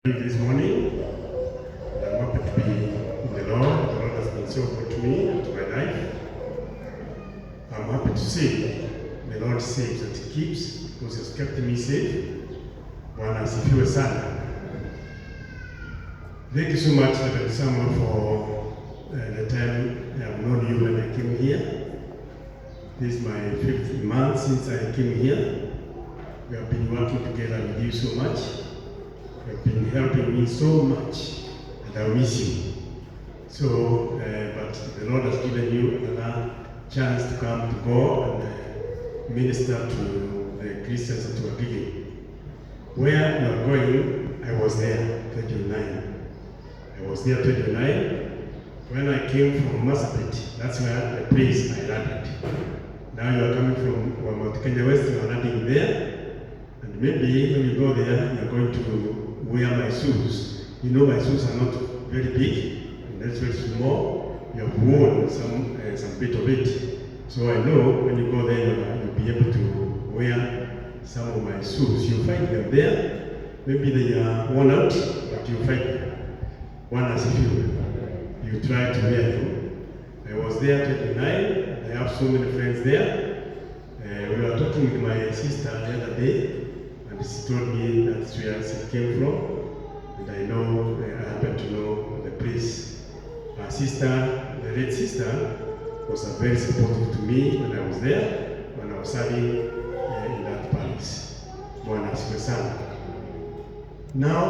This morning, I'm happy to be in the Lord. The Lord has been so good to me and to my life. I'm happy to say the Lord saves and He keeps, because He has kept me safe. Bwana asifiwe sana. Thank you so much, Reverend Samuel, for the time I have known you when I came here. This is my 5th month since I came here. We have been working together with you so much. You have been helping me so much, and I miss you. So, but the Lord has given you another chance to come to God and minister to the Christians that you are giving. Where you are going, I was there, 29. I was there, 29. When I came from Marsabit, that's where the place I landed. Now you are coming from Mount Kenya West, you are landing there. And maybe when you go there, you are going to wear my shoes. You know my shoes are not very big, and that's very small. You have worn some bit of it. So I know when you go there, you'll be able to wear some of my shoes. You'll find them there. Maybe they are worn out, but you'll find them. One as you try to wear them. I was there 29. I have so many friends there. We were talking with my sister the other day, and she told me that's where she came from, and I know, I happen to know the place. Her sister, the late sister, was very supportive to me when I was there, when I was serving in that palace. Bwana asifiwe sana. Now